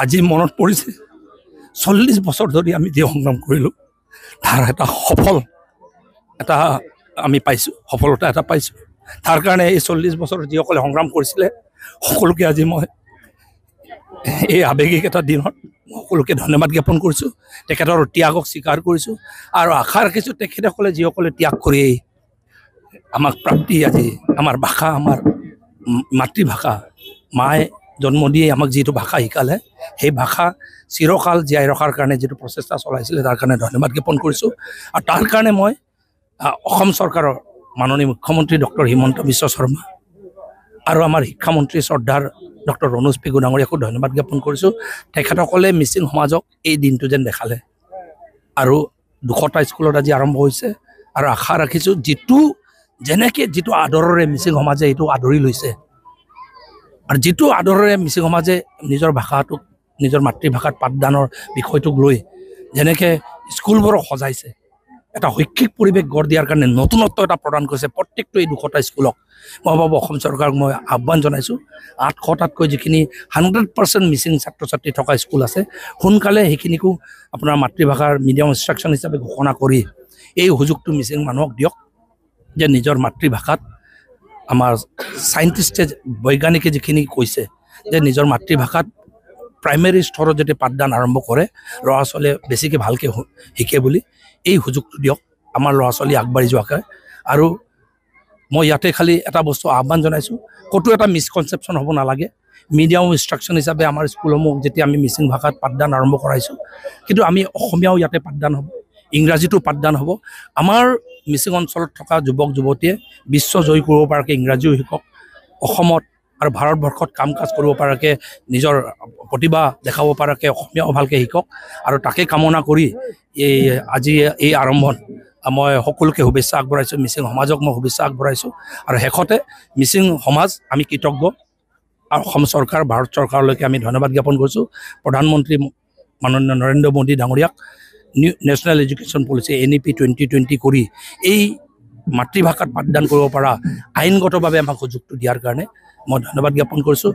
আজি মনত পৰিছে 40 বছৰ ধৰি আমি যে সংগ্ৰাম কৰিলোঁ তাৰ এটা এটা আমি পাইছোঁ, সফলতা এটা পাইছোঁ। তাৰ কাৰণে এই 40 বছৰ যিসকলে সংগ্ৰাম কৰিছিলে সকলোকে আজি মই এই আৱেগিক এটা দিনত সকলোকে ধন্যবাদ জ্ঞাপন কৰিছোঁ, তেখেতৰ ত্যাগক স্বীকাৰ কৰিছোঁ আৰু আশা ৰাখিছোঁ তেখেতসকলে যিসকলে ত্যাগ কৰি আমাক প্ৰাপ্তি আজি আমাৰ ভাষা, আমাৰ মাতৃভাষা, মায়ে জন্ম দিয়ে আমাক যিটো ভাষা শিকালে সেই ভাষা চিৰকাল জীয়াই ৰখাৰ কাৰণে যিটো প্ৰচেষ্টা চলাইছিলে তাৰ কাৰণে ধন্যবাদ জ্ঞাপন কৰিছোঁ। আৰু তাৰ কাৰণে মই অসম চৰকাৰৰ মাননীয় মুখ্যমন্ত্ৰী ডক্টৰ হিমন্ত বিশ্ব শৰ্মা আৰু আমাৰ শিক্ষামন্ত্ৰী শ্ৰদ্ধাৰ ডক্টৰ ৰণোজ পেগু ডাঙৰীয়াকো ধন্যবাদ জ্ঞাপন কৰিছোঁ। তেখেতসকলে মিচিং সমাজক এই দিনটো যেন দেখালে আৰু 200টা স্কুলত আজি আৰম্ভ হৈছে আৰু আশা ৰাখিছোঁ যিটো আদৰেৰে মিচিং সমাজে এইটো আদৰি লৈছে আৰু যিটো আদৰেৰে মিচিং সমাজে নিজৰ ভাষাটোক নিজৰ মাতৃভাষাত পাঠদানৰ বিষয়টোক লৈ যেনেকৈ স্কুলবোৰক সজাইছে, এটা শৈক্ষিক পৰিৱেশ গঢ় দিয়াৰ কাৰণে নতুনত্ব এটা প্ৰদান কৰিছে প্ৰত্যেকটো এই 200টা স্কুলক। মই ভাবোঁ অসম চৰকাৰক মই আহ্বান জনাইছোঁ 800টাতকৈ যিখিনি 100% মিচিং ছাত্ৰ ছাত্ৰী থকা স্কুল আছে সোনকালে সেইখিনিকো আপোনাৰ মাতৃভাষাৰ মিডিয়াম ইনষ্ট্ৰাকশ্যন হিচাপে ঘোষণা কৰি এই সুযোগটো মিচিং মানুহক দিয়ক যে নিজৰ মাতৃভাষাত আমাৰ চাইণ্টিষ্টে বৈজ্ঞানিকে যিখিনি কৈছে যে নিজৰ মাতৃভাষাত প্ৰাইমেৰী স্তৰত যদি পাঠদান আৰম্ভ কৰে ল'ৰা ছোৱালীয়ে বেছিকৈ ভালকৈ শিকে বুলি এই সুযোগটো দিয়ক আমাৰ ল'ৰা ছোৱালী আগবাঢ়ি যোৱাকৈ। আৰু মই ইয়াতে খালি এটা বস্তু আহ্বান জনাইছোঁ, ক'তো এটা মিছকনচেপশ্যন হ'ব নালাগে। মিডিয়াম ইনষ্ট্ৰাকশ্যন হিচাপে আমাৰ স্কুলসমূহ যেতিয়া আমি মিচিং ভাষাত পাঠদান আৰম্ভ কৰাইছোঁ, কিন্তু আমি অসমীয়াও ইয়াতে পাঠদান হ'ব, ইংৰাজীতো পাঠদান হ'ব। আমাৰ মিচিং অঞ্চলত থকা যুৱক যুৱতীয়ে বিশ্ব জয় কৰিব পৰাকৈ ইংৰাজীও শিকক, অসমত আৰু ভাৰতবৰ্ষত কাম কাজ কৰিব পৰাকৈ নিজৰ প্ৰতিভা দেখাব পৰাকৈ অসমীয়াও ভালকৈ শিকক। আৰু তাকে কামনা কৰি আজি এই আৰম্ভণ মই সকলোকে শুভেচ্ছা আগবঢ়াইছোঁ, মিচিং সমাজক মই শুভেচ্ছা আগবঢ়াইছোঁ। আৰু শেষতে মিচিং সমাজ আমি কৃতজ্ঞ আৰু অসম চৰকাৰ, ভাৰত চৰকাৰলৈকে আমি ধন্যবাদ জ্ঞাপন কৰিছোঁ। প্ৰধানমন্ত্ৰী মাননীয় নৰেন্দ্ৰ মোদী ডাঙৰীয়াক নেশ্যনেল এডুকেশ্যন পলিচি NEP 2020 কৰি এই মাতৃভাষাত পাঠদান কৰিব পৰা আইনগতভাৱে আমাক সুযোগটো দিয়াৰ কাৰণে মই ধন্যবাদ জ্ঞাপন কৰিছোঁ।